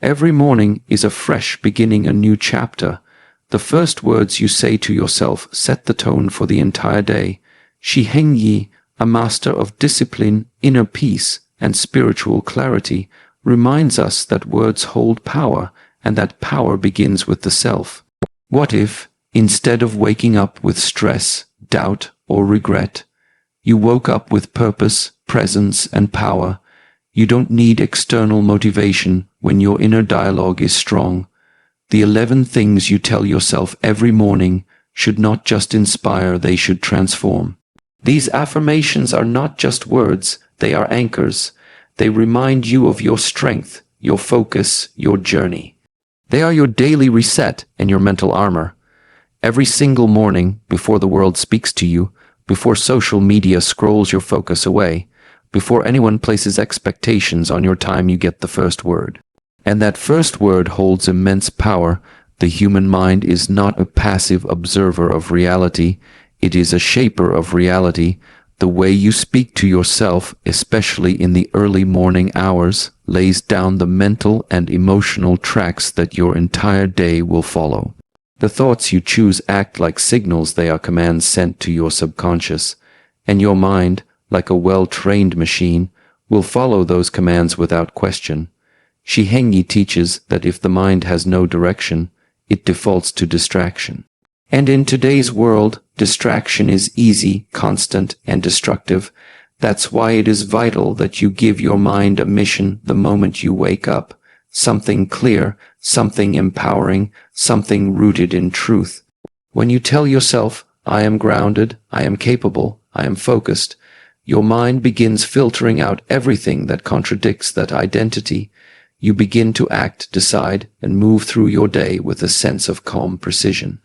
Every morning is a fresh beginning, a new chapter. The first words you say to yourself set the tone for the entire day. Shi Heng Yi, a master of discipline, inner peace, and spiritual clarity, reminds us that words hold power, and that power begins with the self. What if, instead of waking up with stress, doubt, or regret, you woke up with purpose, presence, and power? You don't need external motivation when your inner dialogue is strong. The 11 things you tell yourself every morning should not just inspire, they should transform. These affirmations are not just words, they are anchors. They remind you of your strength, your focus, your journey. They are your daily reset and your mental armor. Every single morning, before the world speaks to you, before social media scrolls your focus away, before anyone places expectations on your time, you get the first word. And that first word holds immense power. The human mind is not a passive observer of reality. It is a shaper of reality. The way you speak to yourself, especially in the early morning hours, lays down the mental and emotional tracks that your entire day will follow. The thoughts you choose act like signals. They are commands sent to your subconscious, and your mind, like a well-trained machine, will follow those commands without question. Shi Heng Yi teaches that if the mind has no direction, it defaults to distraction. And in today's world, distraction is easy, constant, and destructive. That's why it is vital that you give your mind a mission the moment you wake up. Something clear, something empowering, something rooted in truth. When you tell yourself, I am grounded, I am capable, I am focused, your mind begins filtering out everything that contradicts that identity. You begin to act, decide, and move through your day with a sense of calm precision.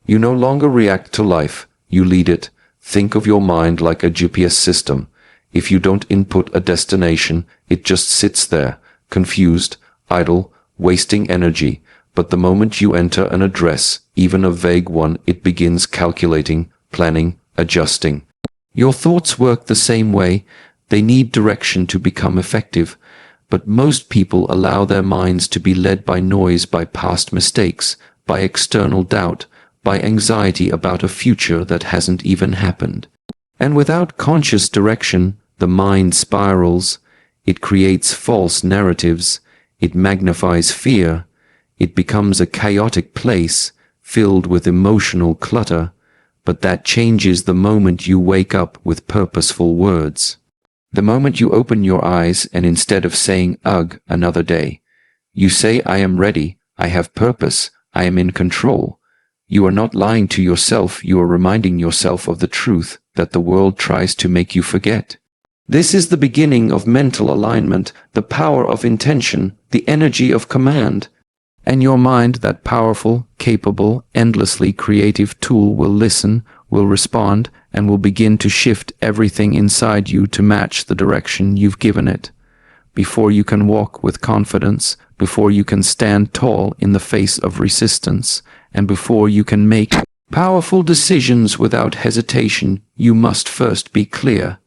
You no longer react to life, you lead it. Think of your mind like a GPS system. If you don't input a destination, it just sits there, confused, idle, wasting energy. But the moment you enter an address, even a vague one, it begins calculating, planning, adjusting. Your thoughts work the same way. They need direction to become effective. But most people allow their minds to be led by noise, by past mistakes, by external doubt, by anxiety about a future that hasn't even happened. And without conscious direction, the mind spirals. It creates false narratives. It magnifies fear. It becomes a chaotic place filled with emotional clutter. But that changes the moment you wake up with purposeful words. The moment you open your eyes and instead of saying, ugh, another day, you say, I am ready, I have purpose, I am in control. You are not lying to yourself, you are reminding yourself of the truth that the world tries to make you forget. This is the beginning of mental alignment, the power of intention, the energy of command. And your mind, that powerful, capable, endlessly creative tool, will listen, will respond, and will begin to shift everything inside you to match the direction you've given it. Before you can walk with confidence, before you can stand tall in the face of resistance, and before you can make powerful decisions without hesitation, you must first be clear.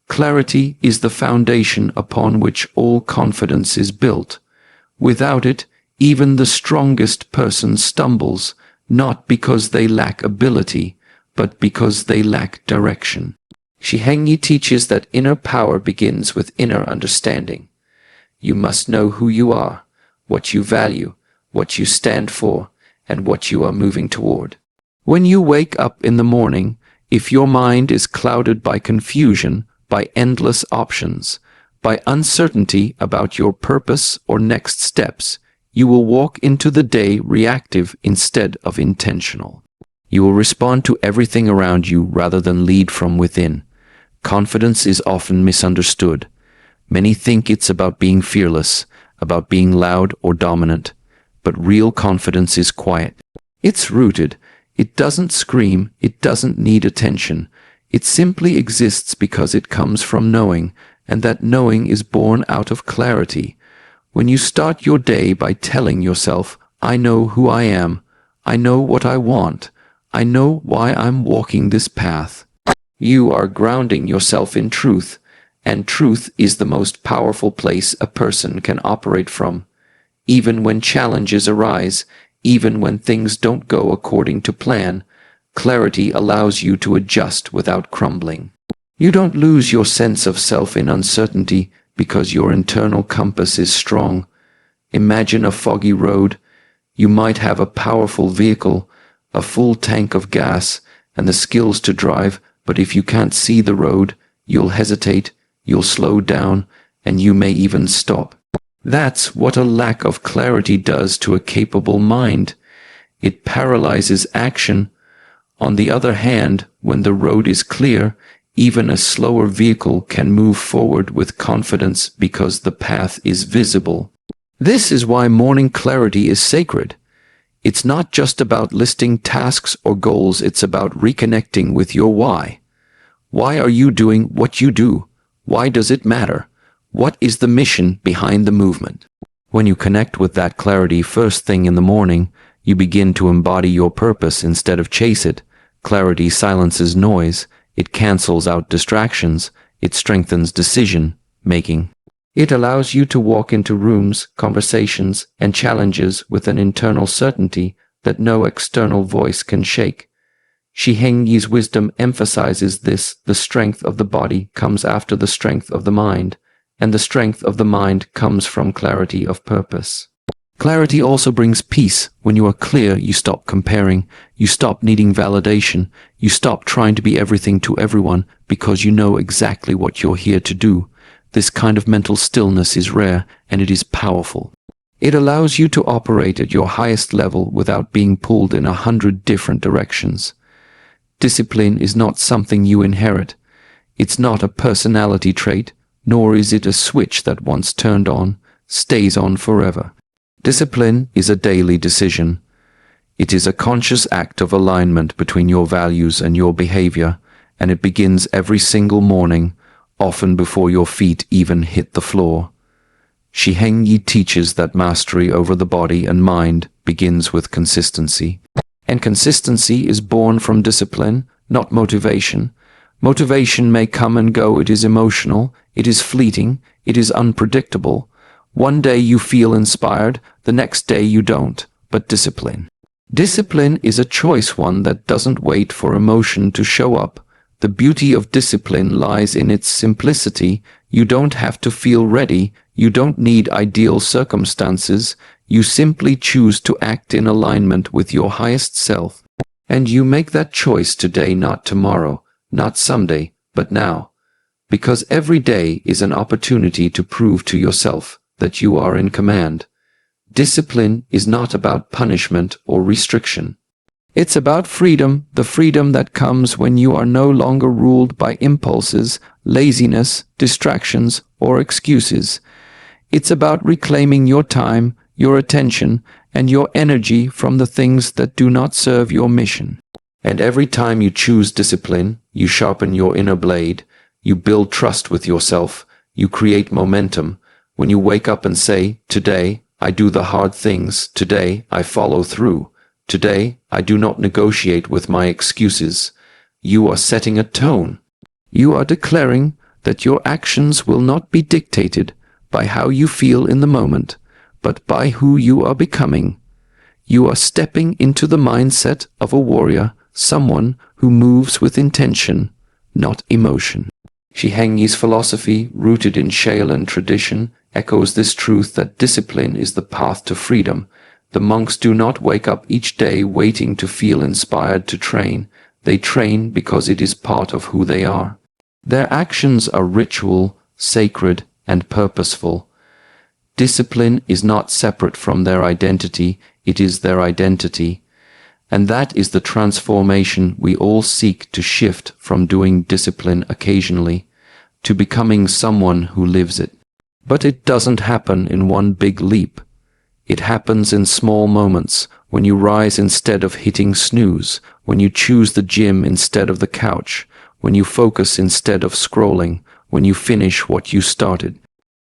Clarity is the foundation upon which all confidence is built. Without it, even the strongest person stumbles, not because they lack ability, but because they lack direction. Shi Heng Yi teaches that inner power begins with inner understanding. You must know who you are, what you value, what you stand for, and what you are moving toward. When you wake up in the morning, if your mind is clouded by confusion, by endless options, by uncertainty about your purpose or next steps, you will walk into the day reactive instead of intentional. You will respond to everything around you rather than lead from within. Confidence is often misunderstood. Many think it's about being fearless, about being loud or dominant. But real confidence is quiet. It's rooted. It doesn't scream. It doesn't need attention. It simply exists because it comes from knowing, and that knowing is born out of clarity. When you start your day by telling yourself, I know who I am, I know what I want, I know why I'm walking this path, you are grounding yourself in truth, and truth is the most powerful place a person can operate from. even when challenges arise, even when things don't go according to plan. Clarity allows you to adjust without crumbling. You don't lose your sense of self in uncertainty because your internal compass is strong. Imagine a foggy road. You might have a powerful vehicle, a full tank of gas, and the skills to drive, but if you can't see the road, you'll hesitate, you'll slow down, and you may even stop. That's what a lack of clarity does to a capable mind. It paralyzes action. On the other hand, when the road is clear, even a slower vehicle can move forward with confidence because the path is visible. This is why morning clarity is sacred. It's not just about listing tasks or goals, it's about reconnecting with your why. Why are you doing what you do? Why does it matter? What is the mission behind the movement? When you connect with that clarity first thing in the morning, you begin to embody your purpose instead of chase it. Clarity silences noise, it cancels out distractions, it strengthens decision-making. It allows you to walk into rooms, conversations, and challenges with an internal certainty that no external voice can shake. Shi Heng Yi's wisdom emphasizes this: the strength of the body comes after the strength of the mind, and the strength of the mind comes from clarity of purpose. Clarity also brings peace. When you are clear, you stop comparing, you stop needing validation, you stop trying to be everything to everyone because you know exactly what you're here to do. This kind of mental stillness is rare, and it is powerful. It allows you to operate at your highest level without being pulled in 100 different directions. Discipline is not something you inherit. It's not a personality trait, nor is it a switch that once turned on, stays on forever. Discipline is a daily decision. It is a conscious act of alignment between your values and your behavior, and it begins every single morning, often before your feet even hit the floor. Shi Heng Yi teaches that mastery over the body and mind begins with consistency. And consistency is born from discipline, not motivation. Motivation may come and go, it is emotional, it is fleeting, it is unpredictable. One day you feel inspired, the next day you don't, but Discipline is a choice, one that doesn't wait for emotion to show up. The beauty of discipline lies in its simplicity. You don't have to feel ready, you don't need ideal circumstances, you simply choose to act in alignment with your highest self. And you make that choice today, not tomorrow, not someday, but now. Because every day is an opportunity to prove to yourself that you are in command. Discipline is not about punishment or restriction. It's about freedom, the freedom that comes when you are no longer ruled by impulses, laziness, distractions, or excuses. It's about reclaiming your time, your attention, and your energy from the things that do not serve your mission. And every time you choose discipline, you sharpen your inner blade, you build trust with yourself, you create momentum. When you wake up and say, "Today, I do the hard things. Today, I follow through. Today, I do not negotiate with my excuses," you are setting a tone. You are declaring that your actions will not be dictated by how you feel in the moment, but by who you are becoming. You are stepping into the mindset of a warrior, someone who moves with intention, not emotion. Shi Heng Yi's philosophy, rooted in Shaolin tradition, echoes this truth that discipline is the path to freedom. The monks do not wake up each day waiting to feel inspired to train. They train because it is part of who they are. Their actions are ritual, sacred, and purposeful. Discipline is not separate from their identity, it is their identity. And that is the transformation we all seek to shift from doing discipline occasionally to becoming someone who lives it. But it doesn't happen in one big leap. It happens in small moments, when you rise instead of hitting snooze, when you choose the gym instead of the couch, when you focus instead of scrolling, when you finish what you started.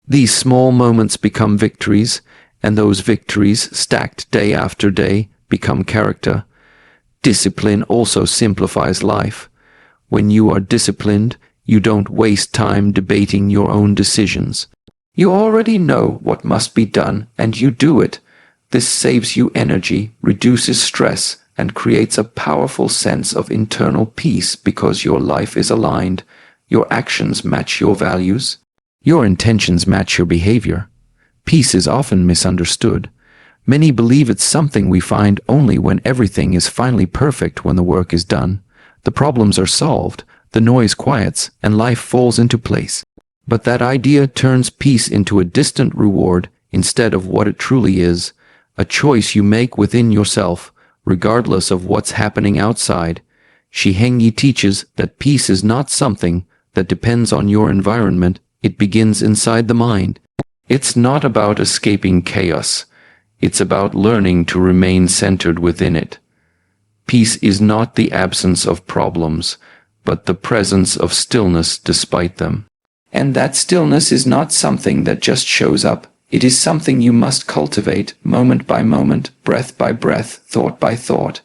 These small moments become victories, and those victories, stacked day after day, become character. Discipline also simplifies life. When you are disciplined, you don't waste time debating your own decisions. You already know what must be done, and you do it. This saves you energy, reduces stress, and creates a powerful sense of internal peace because your life is aligned, your actions match your values, your intentions match your behavior. Peace is often misunderstood. Many believe it's something we find only when everything is finally perfect, when the work is done, the problems are solved, the noise quiets, and life falls into place. But that idea turns peace into a distant reward instead of what it truly is, a choice you make within yourself, regardless of what's happening outside. Shi Heng Yi teaches that peace is not something that depends on your environment, it begins inside the mind. It's not about escaping chaos, it's about learning to remain centered within it. Peace is not the absence of problems, but the presence of stillness despite them. And that stillness is not something that just shows up. It is something you must cultivate, moment by moment, breath by breath, thought by thought.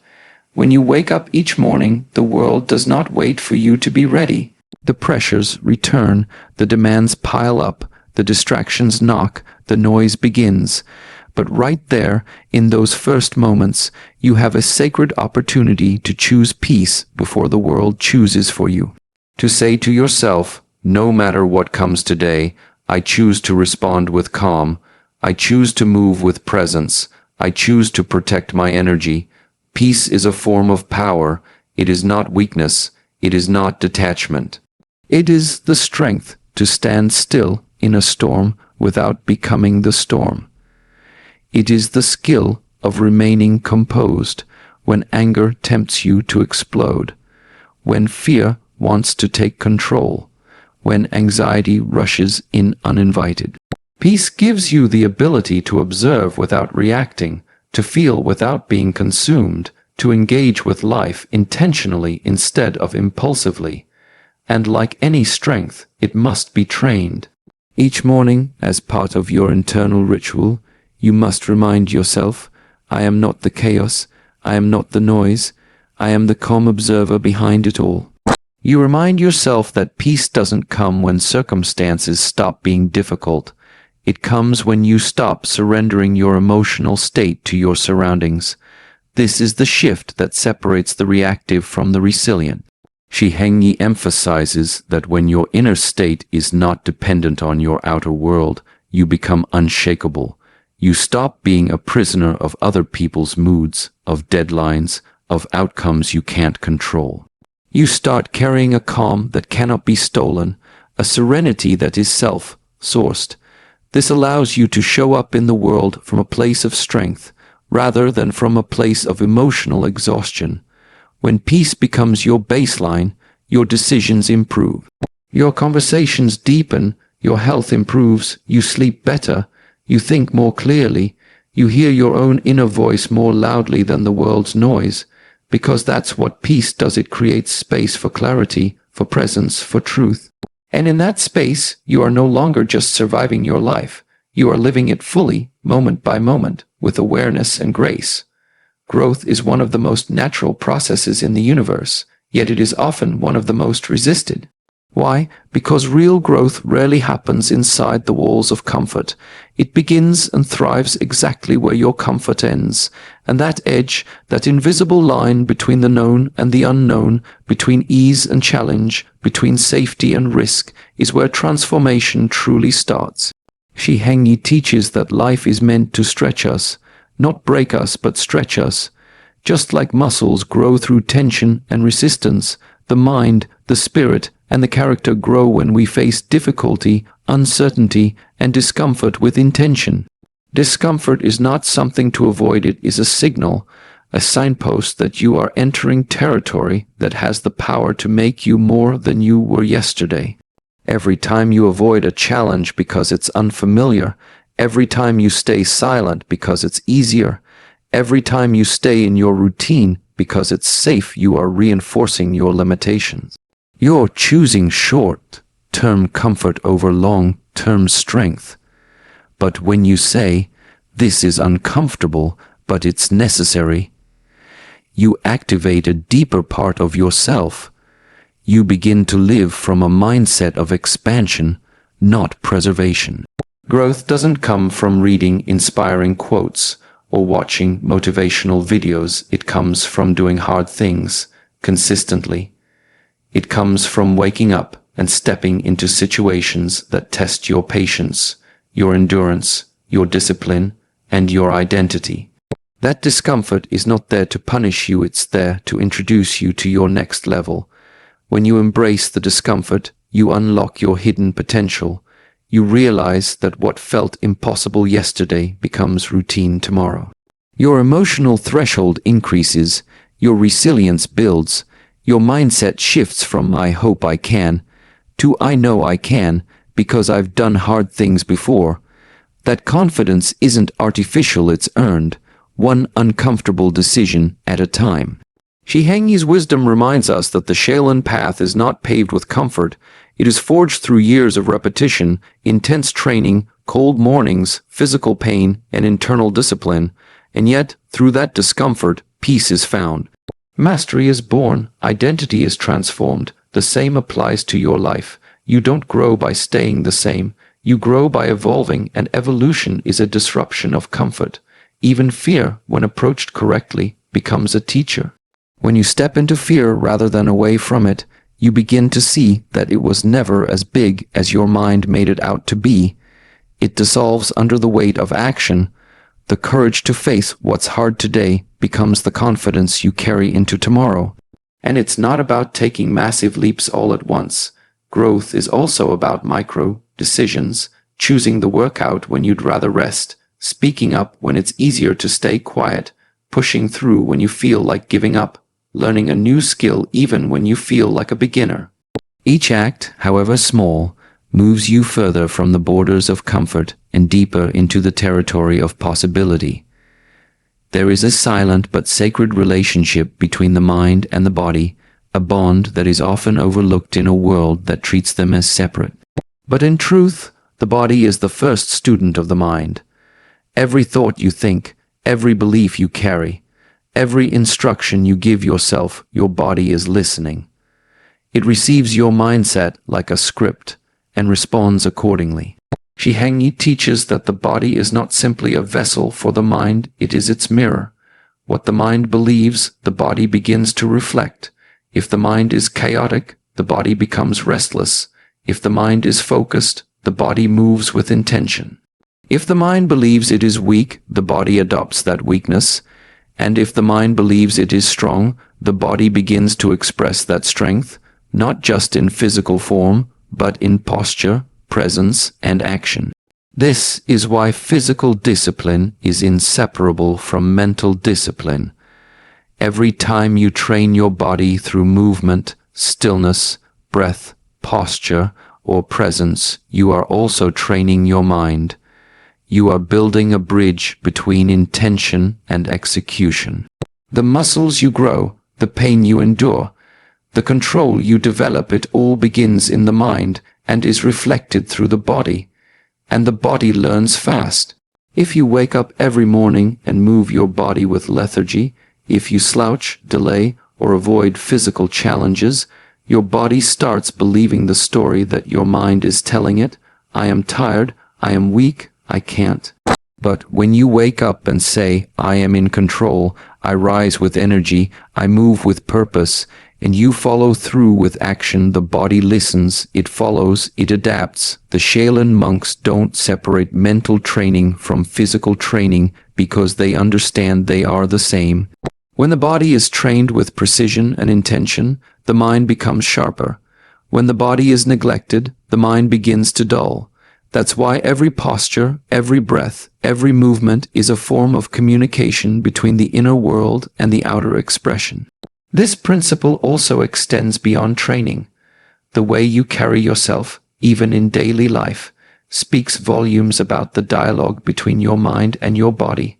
When you wake up each morning, the world does not wait for you to be ready. The pressures return, the demands pile up, the distractions knock, the noise begins. But right there, in those first moments, you have a sacred opportunity to choose peace before the world chooses for you. To say to yourself, no matter what comes today, I choose to respond with calm. I choose to move with presence. I choose to protect my energy. Peace is a form of power. It is not weakness. It is not detachment. It is the strength to stand still in a storm without becoming the storm. It is the skill of remaining composed when anger tempts you to explode, when fear wants to take control, when anxiety rushes in uninvited. Peace gives you the ability to observe without reacting, to feel without being consumed, to engage with life intentionally instead of impulsively. And like any strength, it must be trained. Each morning, as part of your internal ritual, you must remind yourself, I am not the chaos, I am not the noise, I am the calm observer behind it all. You remind yourself that peace doesn't come when circumstances stop being difficult. It comes when you stop surrendering your emotional state to your surroundings. This is the shift that separates the reactive from the resilient. Shi Heng Yi emphasizes that when your inner state is not dependent on your outer world, you become unshakable. You stop being a prisoner of other people's moods, of deadlines, of outcomes you can't control. You start carrying a calm that cannot be stolen, a serenity that is self-sourced. This allows you to show up in the world from a place of strength, rather than from a place of emotional exhaustion. When peace becomes your baseline, your decisions improve. Your conversations deepen, your health improves, you sleep better, you think more clearly, you hear your own inner voice more loudly than the world's noise, because that's what peace does. It creates space for clarity, for presence, for truth. And in that space, you are no longer just surviving your life. You are living it fully, moment by moment, with awareness and grace. Growth is one of the most natural processes in the universe, yet it is often one of the most resisted. Why? Because real growth rarely happens inside the walls of comfort. It begins and thrives exactly where your comfort ends. And that edge, that invisible line between the known and the unknown, between ease and challenge, between safety and risk, is where transformation truly starts. Shi Heng Yi teaches that life is meant to stretch us, not break us, but stretch us. Just like muscles grow through tension and resistance, the mind, the spirit, and the character grow when we face difficulty, uncertainty, and discomfort with intention. Discomfort is not something to avoid, it is a signal, a signpost that you are entering territory that has the power to make you more than you were yesterday. Every time you avoid a challenge because it's unfamiliar, every time you stay silent because it's easier, every time you stay in your routine because it's safe, you are reinforcing your limitations. You're choosing short-term comfort over long-term strength. But when you say, this is uncomfortable, but it's necessary, you activate a deeper part of yourself. You begin to live from a mindset of expansion, not preservation. Growth doesn't come from reading inspiring quotes or watching motivational videos. It comes from doing hard things consistently. It comes from waking up and stepping into situations that test your patience, your endurance, your discipline, and your identity. That discomfort is not there to punish you, it's there to introduce you to your next level. When you embrace the discomfort, you unlock your hidden potential. You realize that what felt impossible yesterday becomes routine tomorrow. Your emotional threshold increases, your resilience builds, your mindset shifts from "I hope I can" to "I know I can because I've done hard things before." That confidence isn't artificial, it's earned, one uncomfortable decision at a time. Shi Heng Yi's wisdom reminds us that the Shaolin path is not paved with comfort. It is forged through years of repetition, intense training, cold mornings, physical pain, and internal discipline. And yet, through that discomfort, peace is found. Mastery is born, identity is transformed. The same applies to your life. You don't grow by staying the same. You grow by evolving, and evolution is a disruption of comfort. Even fear, when approached correctly, becomes a teacher. When you step into fear rather than away from it, you begin to see that it was never as big as your mind made it out to be. It dissolves under the weight of action. The courage to face what's hard today becomes the confidence you carry into tomorrow. And it's not about taking massive leaps all at once. Growth is also about micro decisions, choosing the workout when you'd rather rest, speaking up when it's easier to stay quiet, pushing through when you feel like giving up, learning a new skill even when you feel like a beginner. Each act, however small, moves you further from the borders of comfort and deeper into the territory of possibility. There is a silent but sacred relationship between the mind and the body, a bond that is often overlooked in a world that treats them as separate. But in truth, the body is the first student of the mind. Every thought you think, every belief you carry, every instruction you give yourself, your body is listening. It receives your mindset like a script and responds accordingly. Shi Heng Yi teaches that the body is not simply a vessel for the mind, it is its mirror. What the mind believes, the body begins to reflect. If the mind is chaotic, the body becomes restless. If the mind is focused, the body moves with intention. If the mind believes it is weak, the body adopts that weakness. And if the mind believes it is strong, the body begins to express that strength, not just in physical form, but in posture, presence, and action. This is why physical discipline is inseparable from mental discipline. Every time you train your body through movement, stillness, breath, posture, or presence, you are also training your mind. You are building a bridge between intention and execution. The muscles you grow, the pain you endure, the control you develop, it all begins in the mind and is reflected through the body. And the body learns fast. If you wake up every morning and move your body with lethargy, if you slouch, delay, or avoid physical challenges, your body starts believing the story that your mind is telling it. I am tired, I am weak, I can't. But when you wake up and say, I am in control, I rise with energy, I move with purpose, and you follow through with action, the body listens, it follows, it adapts. The Shaolin monks don't separate mental training from physical training because they understand they are the same. When the body is trained with precision and intention, the mind becomes sharper. When the body is neglected, the mind begins to dull. That's why every posture, every breath, every movement is a form of communication between the inner world and the outer expression. This principle also extends beyond training. The way you carry yourself, even in daily life, speaks volumes about the dialogue between your mind and your body.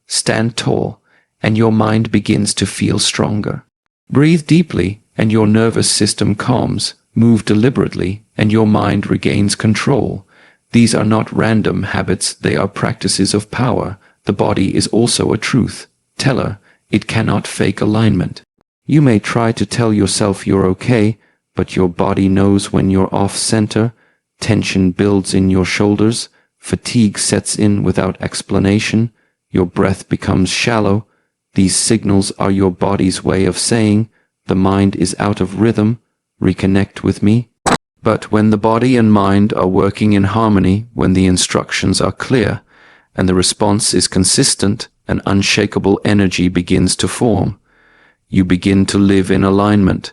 Stand tall, and your mind begins to feel stronger. Breathe deeply, and your nervous system calms. Move deliberately, and your mind regains control. These are not random habits, they are practices of power. The body is also a truth teller. It cannot fake alignment. You may try to tell yourself you're okay, but your body knows when you're off center. Tension builds in your shoulders, Fatigue sets in without explanation. Your breath becomes shallow. These signals are your body's way of saying, the mind is out of rhythm, reconnect with me. But when the body and mind are working in harmony, when the instructions are clear, and the response is consistent, an unshakable energy begins to form. You begin to live in alignment.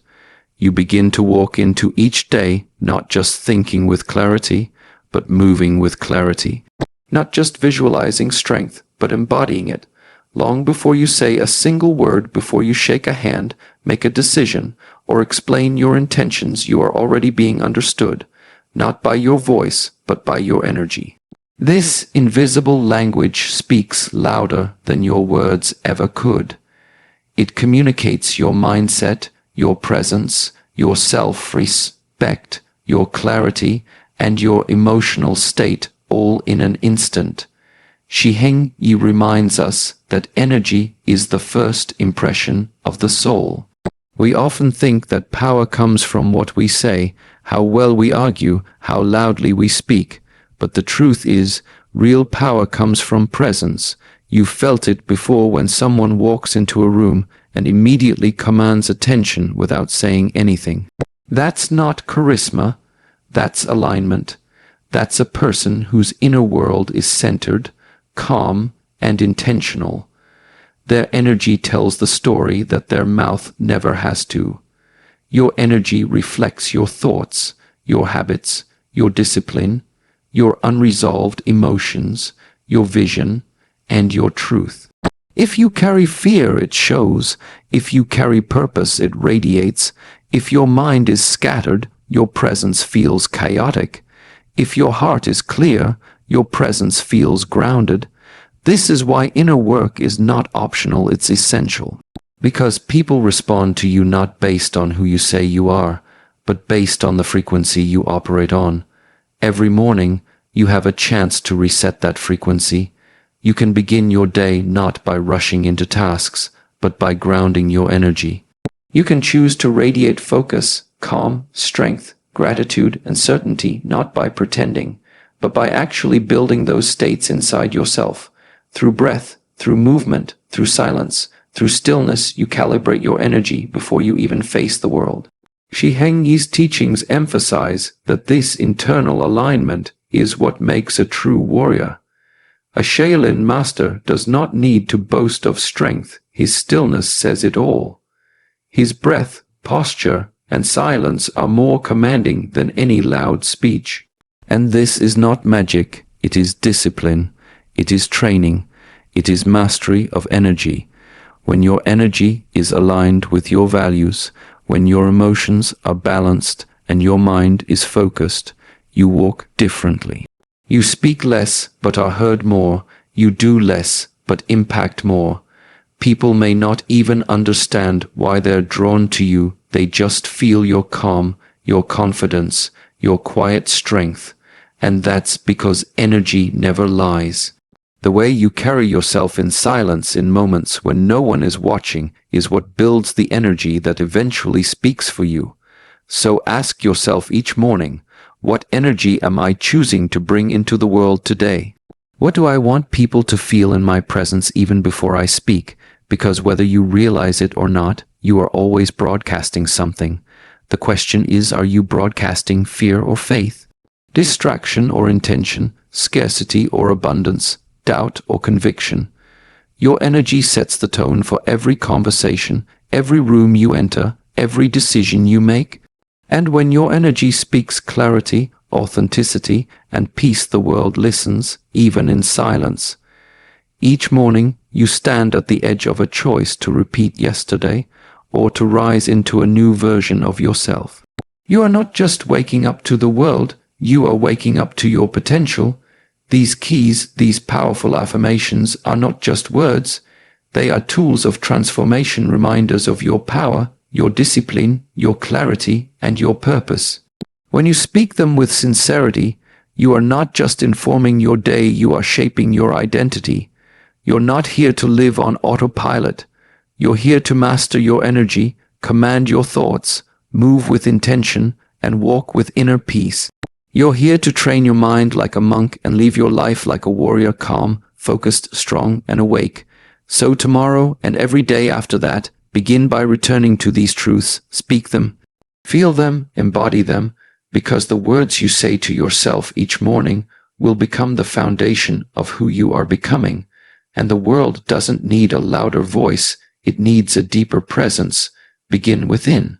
You begin to walk into each day, not just thinking with clarity, but moving with clarity. Not just visualizing strength, but embodying it. Long before you say a single word, before you shake a hand, make a decision, or explain your intentions, you are already being understood, not by your voice, but by your energy. This invisible language speaks louder than your words ever could. It communicates your mindset, your presence, your self-respect, your clarity, and your emotional state all in an instant. Shi Heng Yi reminds us that energy is the first impression of the soul. We often think that power comes from what we say, how well we argue, how loudly we speak. But the truth is, real power comes from presence. You felt it before when someone walks into a room and immediately commands attention without saying anything. That's not charisma, that's alignment. That's a person whose inner world is centered, calm, and intentional. Their energy tells the story that their mouth never has to. Your energy reflects your thoughts, your habits, your discipline, your unresolved emotions, your vision, and your truth. If you carry fear, it shows. If you carry purpose, it radiates. If your mind is scattered, your presence feels chaotic. If your heart is clear, your presence feels grounded. This is why inner work is not optional, it's essential. Because people respond to you not based on who you say you are, but based on the frequency you operate on. Every morning, you have a chance to reset that frequency. You can begin your day not by rushing into tasks, but by grounding your energy. You can choose to radiate focus, calm, strength, gratitude, and certainty, not by pretending, but by actually building those states inside yourself. Through breath, through movement, through silence, through stillness, you calibrate your energy before you even face the world. Shi Heng Yi's teachings emphasize that this internal alignment is what makes a true warrior. A Shaolin master does not need to boast of strength. His stillness says it all. His breath, posture, and silence are more commanding than any loud speech. And this is not magic, it is discipline, it is training, it is mastery of energy. When your energy is aligned with your values, when your emotions are balanced and your mind is focused, you walk differently. You speak less but are heard more, you do less but impact more. People may not even understand why they're drawn to you. They just feel your calm, your confidence, your quiet strength, and that's because energy never lies. The way you carry yourself in silence in moments when no one is watching is what builds the energy that eventually speaks for you. So ask yourself each morning, what energy am I choosing to bring into the world today? What do I want people to feel in my presence even before I speak? Because whether you realize it or not, you are always broadcasting something. The question is, are you broadcasting fear or faith? Distraction or intention? Scarcity or abundance? Doubt or conviction? Your energy sets the tone for every conversation, every room you enter, every decision you make. And when your energy speaks clarity, authenticity, and peace, the world listens, even in silence. Each morning, you stand at the edge of a choice to repeat yesterday, or to rise into a new version of yourself. You are not just waking up to the world, you are waking up to your potential. These keys, these powerful affirmations are not just words, they are tools of transformation, reminders of your power, your discipline, your clarity, and your purpose. When you speak them with sincerity, you are not just informing your day, you are shaping your identity. You're not here to live on autopilot. You're here to master your energy, command your thoughts, move with intention, and walk with inner peace. You're here to train your mind like a monk and live your life like a warrior, calm, focused, strong, and awake. So tomorrow and every day after that, begin by returning to these truths, speak them, feel them, embody them, because the words you say to yourself each morning will become the foundation of who you are becoming. And the world doesn't need a louder voice, it needs a deeper presence. Begin within.